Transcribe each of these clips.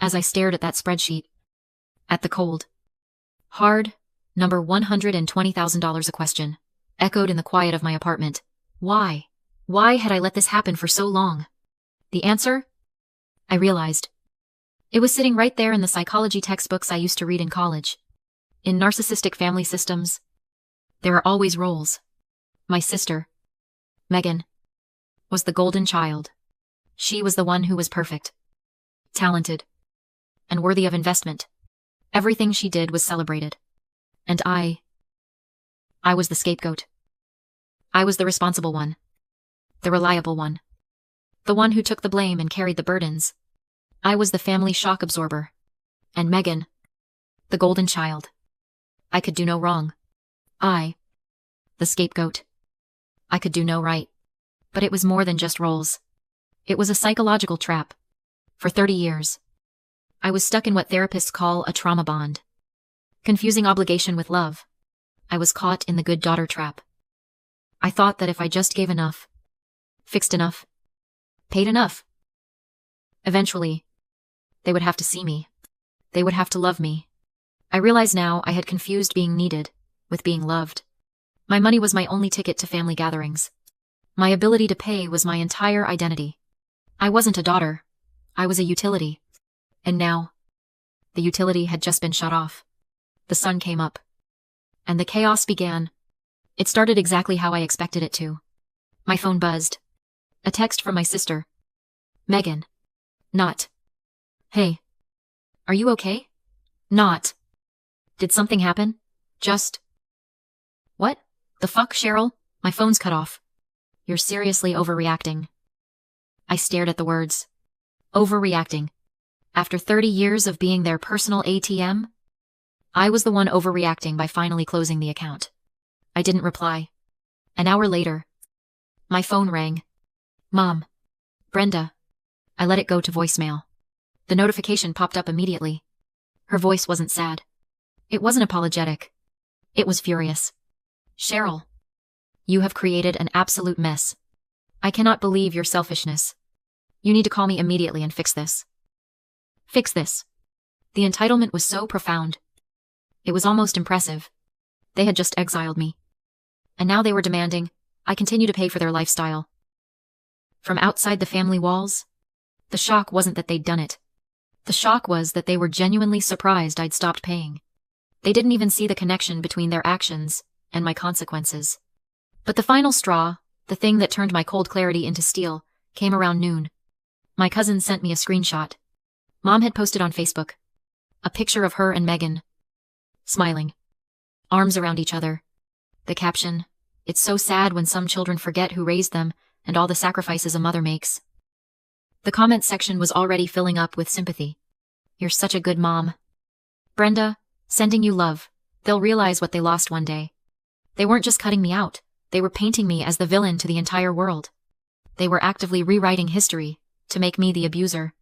as I stared at that spreadsheet. At the cold, hard, number $120,000 a question, echoed in the quiet of my apartment. Why? Why had I let this happen for so long? The answer? I realized. It was sitting right there in the psychology textbooks I used to read in college. In narcissistic family systems, there are always roles. My sister, Megan, was the golden child. She was the one who was perfect, talented, and worthy of investment. Everything she did was celebrated. And I was the scapegoat. I was the responsible one, the reliable one, the one who took the blame and carried the burdens. I was the family shock absorber. And Megan, the golden child. I could do no wrong. The scapegoat. I could do no right. But it was more than just roles. It was a psychological trap. For 30 years, I was stuck in what therapists call a trauma bond. Confusing obligation with love. I was caught in the good daughter trap. I thought that if I just gave enough, fixed enough, paid enough, eventually, they would have to see me. They would have to love me. I realize now I had confused being needed with being loved. My money was my only ticket to family gatherings. My ability to pay was my entire identity. I wasn't a daughter. I was a utility. And now, the utility had just been shut off. The sun came up. And the chaos began. It started exactly how I expected it to. My phone buzzed. A text from my sister. Megan. Not. Hey. Are you okay? Not. Did something happen? Just. What? The fuck, Cheryl? My phone's cut off. You're seriously overreacting. I stared at the words. Overreacting. After 30 years of being their personal ATM? I was the one overreacting by finally closing the account. I didn't reply. An hour later, my phone rang. Mom. Brenda. I let it go to voicemail. The notification popped up immediately. Her voice wasn't sad. It wasn't apologetic. It was furious. Cheryl. You have created an absolute mess. I cannot believe your selfishness. You need to call me immediately and fix this. Fix this. The entitlement was so profound. It was almost impressive. They had just exiled me. And now they were demanding I continue to pay for their lifestyle. From outside the family walls, the shock wasn't that they'd done it. The shock was that they were genuinely surprised I'd stopped paying. They didn't even see the connection between their actions and my consequences. But the final straw, the thing that turned my cold clarity into steel, came around noon. My cousin sent me a screenshot. Mom had posted on Facebook. A picture of her and Megan. Smiling. Arms around each other. The caption, "It's so sad when some children forget who raised them and all the sacrifices a mother makes." The comment section was already filling up with sympathy. You're such a good mom. Brenda, sending you love. They'll realize what they lost one day. They weren't just cutting me out. They were painting me as the villain to the entire world. They were actively rewriting history to make me the abuser.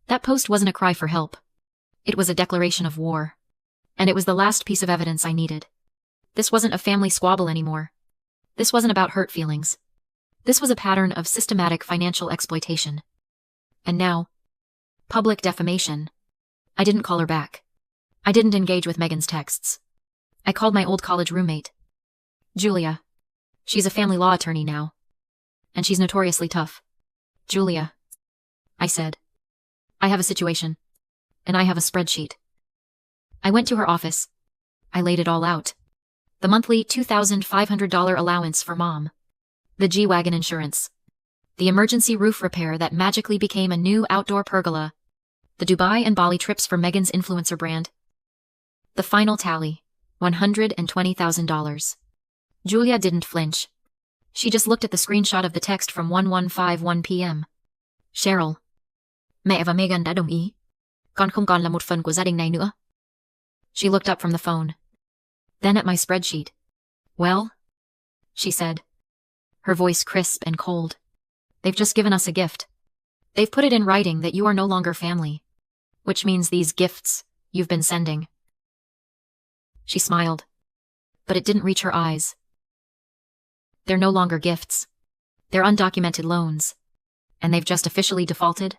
That post wasn't a cry for help. It was a declaration of war. And it was the last piece of evidence I needed. This wasn't a family squabble anymore. This wasn't about hurt feelings. This was a pattern of systematic financial exploitation. And now, public defamation. I didn't call her back. I didn't engage with Megan's texts. I called my old college roommate, Julia. She's a family law attorney now. And she's notoriously tough. Julia, I said. I have a situation. And I have a spreadsheet. I went to her office. I laid it all out. The monthly $2,500 allowance for Mom. The G-Wagon insurance. The emergency roof repair that magically became a new outdoor pergola. The Dubai and Bali trips for Megan's influencer brand. The final tally, $120,000. Julia didn't flinch. She just looked at the screenshot of the text from 1151 p.m. Cheryl. Mẹ và Megan đã đồng ý. Con không còn là một phần của gia đình này nữa. She looked up from the phone. Then at my spreadsheet. Well? She said. Her voice crisp and cold. They've just given us a gift. They've put it in writing that you are no longer family. Which means these gifts you've been sending. She smiled. But it didn't reach her eyes. They're no longer gifts. They're undocumented loans. And they've just officially defaulted?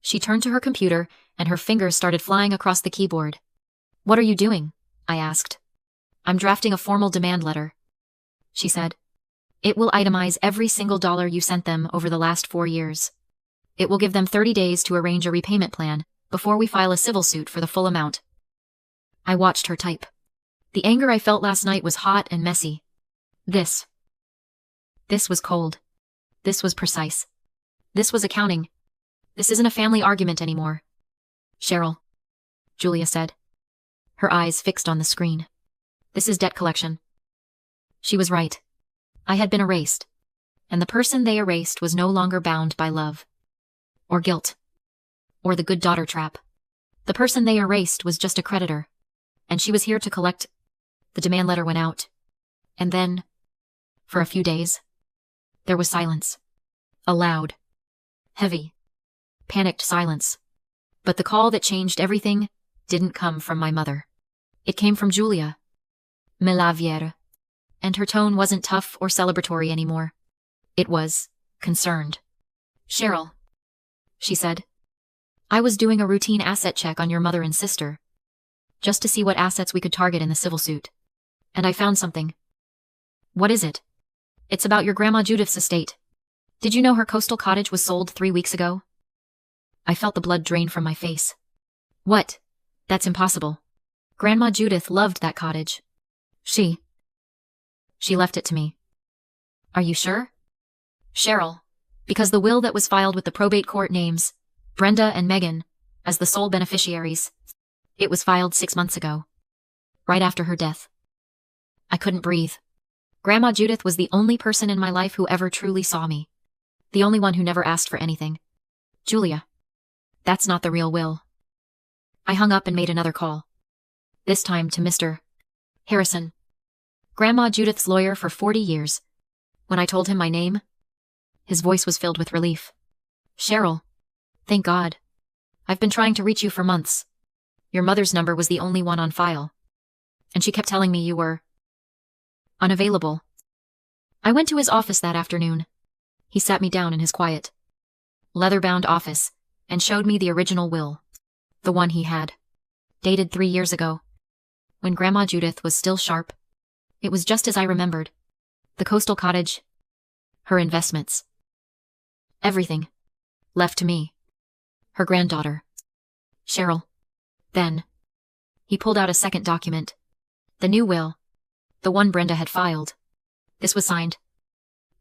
She turned to her computer, and her fingers started flying across the keyboard. "What are you doing?" I asked. "I'm drafting a formal demand letter," she said. "It will itemize every single dollar you sent them over the last 4 years. It will give them 30 days to arrange a repayment plan before we file a civil suit for the full amount." I watched her type. The anger I felt last night was hot and messy. This was cold. This was precise. This was accounting. This isn't a family argument anymore. "Cheryl," Julia said, her eyes fixed on the screen. "This is debt collection." She was right. I had been erased, and the person they erased was no longer bound by love, or guilt, or the good daughter trap. The person they erased was just a creditor, and she was here to collect. The demand letter went out, and then, for a few days, there was silence. A loud, heavy, panicked silence. But the call that changed everything didn't come from my mother. It came from Julia. Melaviere. And her tone wasn't tough or celebratory anymore. It was concerned. "Cheryl," she said, "I was doing a routine asset check on your mother and sister, just to see what assets we could target in the civil suit. And I found something." "What is it?" "It's about your Grandma Judith's estate. Did you know her coastal cottage was sold 3 weeks ago?" I felt the blood drain from my face. "What? That's impossible. Grandma Judith loved that cottage. She left it to me." "Are you sure?" "Cheryl, because the will that was filed with the probate court names Brenda and Megan as the sole beneficiaries. It was filed 6 months ago, right after her death." I couldn't breathe. Grandma Judith was the only person in my life who ever truly saw me. The only one who never asked for anything. "Julia, that's not the real will." I hung up and made another call. This time to Mr. Harrison, Grandma Judith's lawyer for 40 years. When I told him my name, his voice was filled with relief. "Cheryl, thank God. I've been trying to reach you for months. Your mother's number was the only one on file, and she kept telling me you were unavailable." I went to his office that afternoon. He sat me down in his quiet, leather-bound office and showed me the original will, the one he had, dated 3 years ago, when Grandma Judith was still sharp. It was just as I remembered. The coastal cottage, her investments, everything, left to me, her granddaughter, Cheryl. Then, he pulled out a second document, the new will, the one Brenda had filed. This was signed.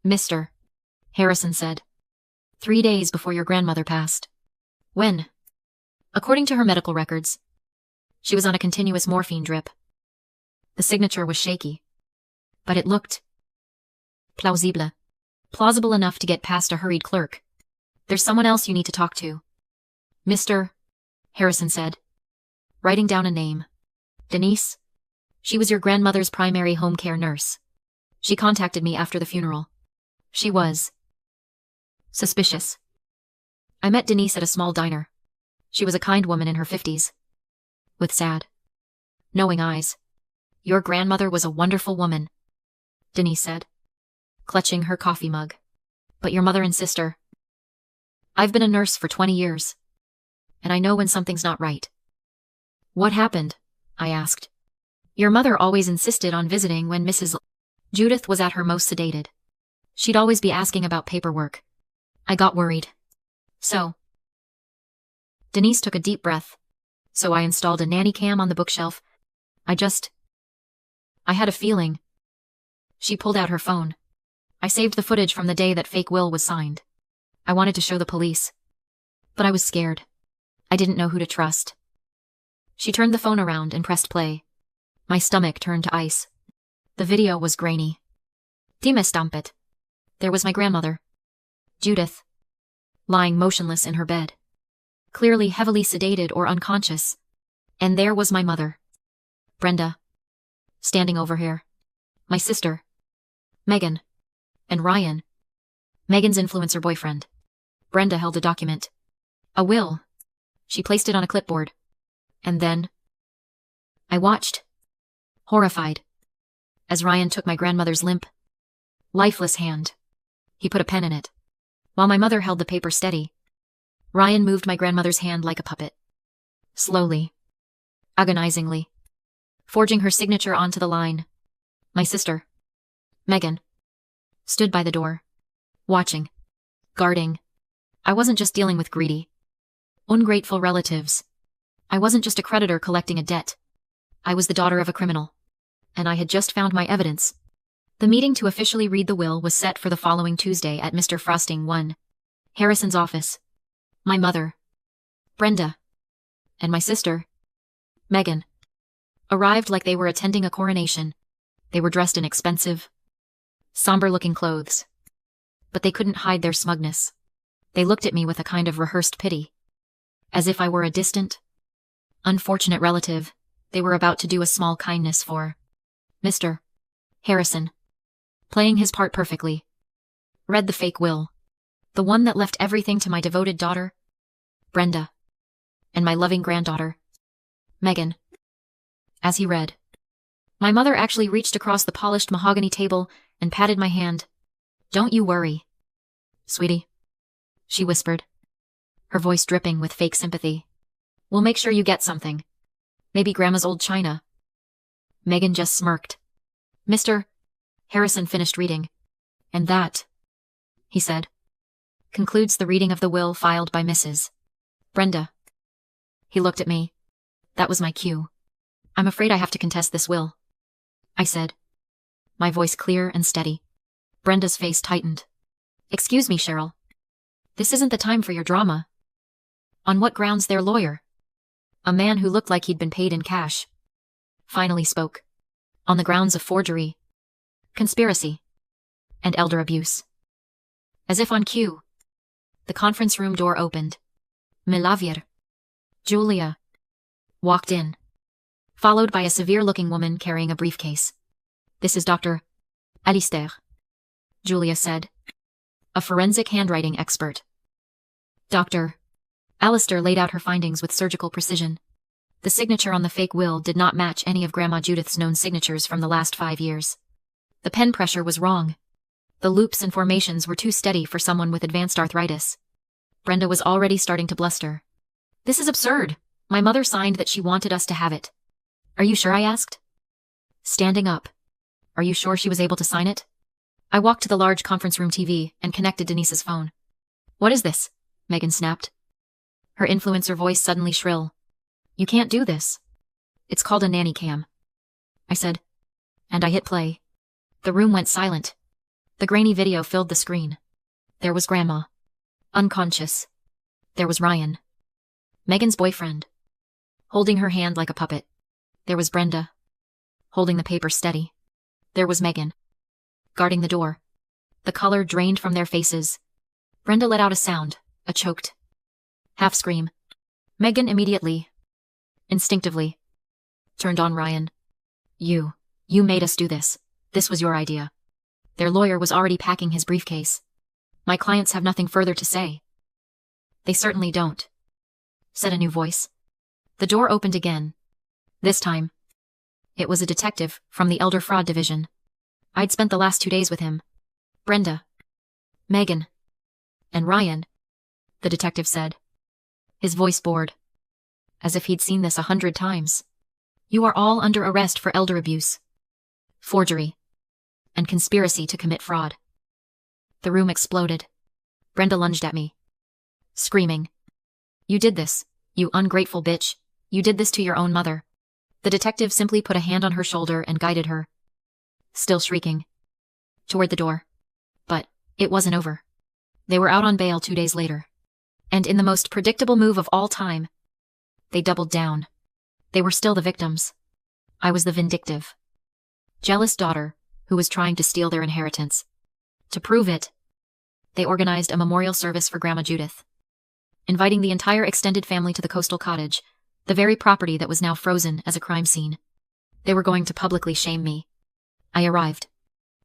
"Mr. Harrison said, 3 days before your grandmother passed." "When?" "According to her medical records, she was on a continuous morphine drip." The signature was shaky, but it looked plausible enough to get past a hurried clerk. "There's someone else you need to talk to," Mr. Harrison said, writing down a name. "Denise. She was your grandmother's primary home care nurse. She contacted me after the funeral. She was suspicious." I met Denise at a small diner. She was a kind woman in her 50s, with sad, knowing eyes. "Your grandmother was a wonderful woman," Denise said, clutching her coffee mug. "But your mother and sister—" "I've been a nurse for 20 years, and I know when something's not right." "What happened?" I asked. "Your mother always insisted on visiting when Mrs. Judith was at her most sedated. She'd always be asking about paperwork. I got worried. So—" Denise took a deep breath. "So I installed a nanny cam on the bookshelf. I had a feeling." She pulled out her phone. "I saved the footage from the day that fake will was signed. I wanted to show the police, but I was scared. I didn't know who to trust." She turned the phone around and pressed play. My stomach turned to ice. The video was grainy. "Dime stampet." There was my grandmother, Judith, lying motionless in her bed, clearly heavily sedated or unconscious. And there was my mother, Brenda, standing over here. My sister, Megan, and Ryan, Megan's influencer boyfriend. Brenda held a document. A will. She placed it on a clipboard. And then I watched, horrified, as Ryan took my grandmother's limp, lifeless hand. He put a pen in it, while my mother held the paper steady. Ryan moved my grandmother's hand like a puppet. Slowly. Agonizingly. Forging her signature onto the line. My sister, Megan, stood by the door. Watching. Guarding. I wasn't just dealing with greedy, ungrateful relatives. I wasn't just a creditor collecting a debt. I was the daughter of a criminal. And I had just found my evidence. The meeting to officially read the will was set for the following Tuesday at Mr. Frosting 1. Harrison's office. My mother, Brenda, and my sister, Megan, arrived like they were attending a coronation. They were dressed in expensive, somber-looking clothes. But they couldn't hide their smugness. They looked at me with a kind of rehearsed pity. As if I were a distant, unfortunate relative they were about to do a small kindness for. Mr. Harrison, playing his part perfectly, read the fake will. The one that left everything to my devoted daughter, Brenda, and my loving granddaughter, Megan. As he read, my mother actually reached across the polished mahogany table and patted my hand. "Don't you worry, sweetie," she whispered, her voice dripping with fake sympathy. "We'll make sure you get something. Maybe Grandma's old china." Megan just smirked. Mr. Harrison finished reading. "And that," he said, "concludes the reading of the will filed by Mrs. Brenda." He looked at me. That was my cue. "I'm afraid I have to contest this will," I said, my voice clear and steady. Brenda's face tightened. "Excuse me, Cheryl. This isn't the time for your drama." "On what grounds their lawyer?" A man who looked like he'd been paid in cash finally spoke. "On the grounds of forgery, conspiracy, and elder abuse." As if on cue, the conference room door opened. Milavier, Julia, walked in, followed by a severe-looking woman carrying a briefcase. "This is Dr. Alistair," Julia said, "a forensic handwriting expert." Dr. Alistair laid out her findings with surgical precision. The signature on the fake will did not match any of Grandma Judith's known signatures from the last 5 years. The pen pressure was wrong. The loops and formations were too steady for someone with advanced arthritis. Brenda was already starting to bluster. "This is absurd. My mother signed that she wanted us to have it." "Are you sure?" I asked, standing up. "Are you sure she was able to sign it?" I walked to the large conference room TV and connected Denise's phone. "What is this?" Megan snapped, her influencer voice suddenly shrill. "You can't do this." "It's called a nanny cam," I said, and I hit play. The room went silent. The grainy video filled the screen. There was Grandma, unconscious. There was Ryan, Megan's boyfriend, holding her hand like a puppet. There was Brenda, holding the paper steady. There was Megan, guarding the door. The color drained from their faces. Brenda let out a sound, a choked half scream. Megan immediately, instinctively, turned on Ryan. You made us do this. This was your idea." Their lawyer was already packing his briefcase. "My clients have nothing further to say." "They certainly don't," said a new voice. The door opened again. This time, it was a detective from the Elder Fraud Division. I'd spent the last 2 days with him. "Brenda, Megan, and Ryan," the detective said, his voice bored, as if he'd seen this 100 times. "You are all under arrest for elder abuse, forgery, and conspiracy to commit fraud." The room exploded. Brenda lunged at me, screaming, "You did this, you ungrateful bitch. You did this to your own mother." The detective simply put a hand on her shoulder and guided her, still shrieking, toward the door. But it wasn't over. They were out on bail 2 days later. And in the most predictable move of all time, they doubled down. They were still the victims. I was the vindictive, jealous daughter who was trying to steal their inheritance. To prove it, they organized a memorial service for Grandma Judith, inviting the entire extended family to the coastal cottage, the very property that was now frozen as a crime scene. They were going to publicly shame me. I arrived.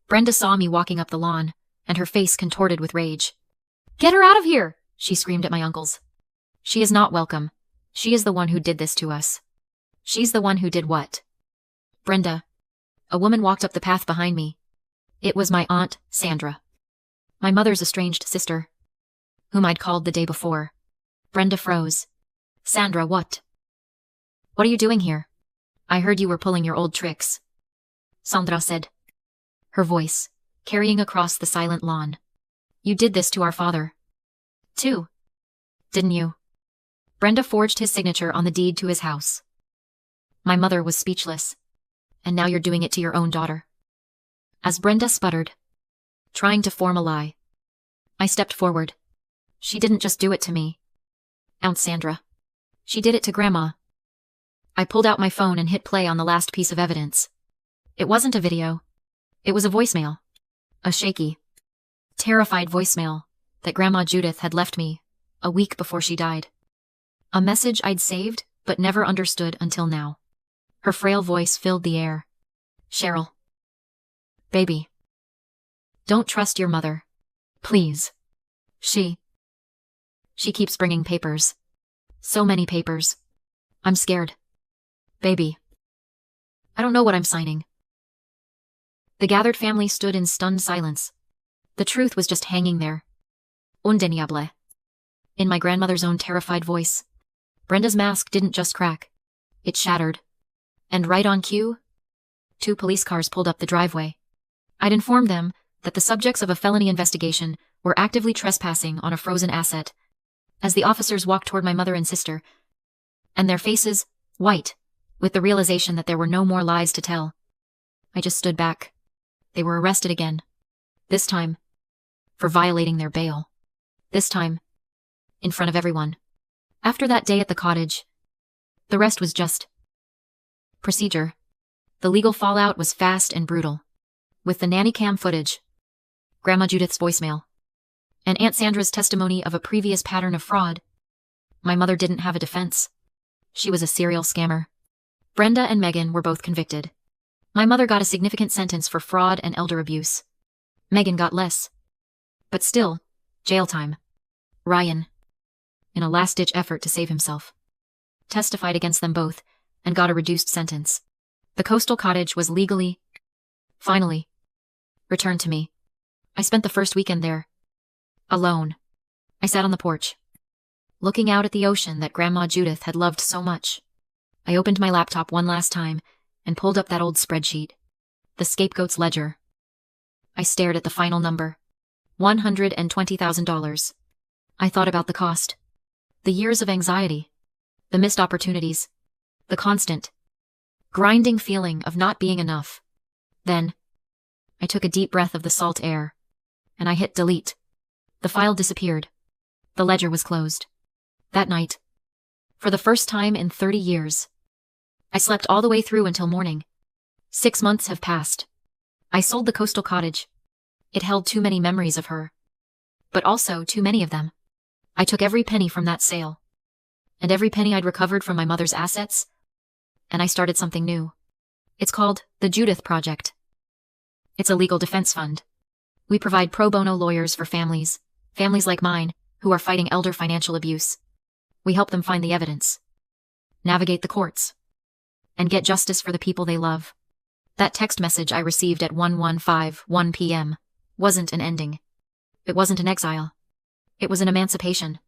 Brenda saw me walking up the lawn, and her face contorted with rage. "Get her out of here!" she screamed at my uncles. "She is not welcome. She is the one who did this to us." "She's the one who did what?" "Brenda." A woman walked up the path behind me. It was my Aunt Sandra, my mother's estranged sister, whom I'd called the day before. Brenda froze. Sandra, what? What are you doing here? I heard you were pulling your old tricks. Sandra said, her voice carrying across the silent lawn. You did this to our father. Too. Didn't you? Brenda forged his signature on the deed to his house. My mother was speechless. And now you're doing it to your own daughter. As Brenda sputtered, trying to form a lie, I stepped forward. She didn't just do it to me, Aunt Sandra. She did it to Grandma. I pulled out my phone and hit play on the last piece of evidence. It wasn't a video. It was a voicemail. A shaky, terrified voicemail that Grandma Judith had left me a week before she died. A message I'd saved but never understood until now. Her frail voice filled the air. Cheryl. Baby. Don't trust your mother. Please. She keeps bringing papers. So many papers. I'm scared. Baby. I don't know what I'm signing. The gathered family stood in stunned silence. The truth was just hanging there. Undeniable. In my grandmother's own terrified voice. Brenda's mask didn't just crack. It shattered. And right on cue, 2 police cars pulled up the driveway. I'd informed them that the subjects of a felony investigation were actively trespassing on a frozen asset. As the officers walked toward my mother and sister, and their faces white, with the realization that there were no more lies to tell, I just stood back. They were arrested again. This time, for violating their bail. This time, in front of everyone. After that day at the cottage, the rest was just procedure. The legal fallout was fast and brutal. With the nanny cam footage, Grandma Judith's voicemail, and Aunt Sandra's testimony of a previous pattern of fraud, my mother didn't have a defense. She was a serial scammer. Brenda and Megan were both convicted. My mother got a significant sentence for fraud and elder abuse. Megan got less. But still, jail time. Ryan, in a last-ditch effort to save himself, testified against them both and got a reduced sentence. The coastal cottage was legally, finally, returned to me. I spent the first weekend there. Alone. I sat on the porch, looking out at the ocean that Grandma Judith had loved so much. I opened my laptop one last time and pulled up that old spreadsheet, the scapegoat's ledger. I stared at the final number, $120,000. I thought about the cost, the years of anxiety, the missed opportunities, the constant, grinding feeling of not being enough. Then, I took a deep breath of the salt air, and I hit delete. The file disappeared. The ledger was closed. That night, for the first time in 30 years, I slept all the way through until morning. 6 months have passed. I sold the coastal cottage. It held too many memories of her, but also too many of them. I took every penny from that sale, and every penny I'd recovered from my mother's assets, and I started something new. It's called the Judith Project. It's a legal defense fund. We provide pro bono lawyers for families like mine, who are fighting elder financial abuse. We help them find the evidence, navigate the courts, and get justice for the people they love. That text message I received at 1:15 p.m. wasn't an ending. It wasn't an exile. It was an emancipation.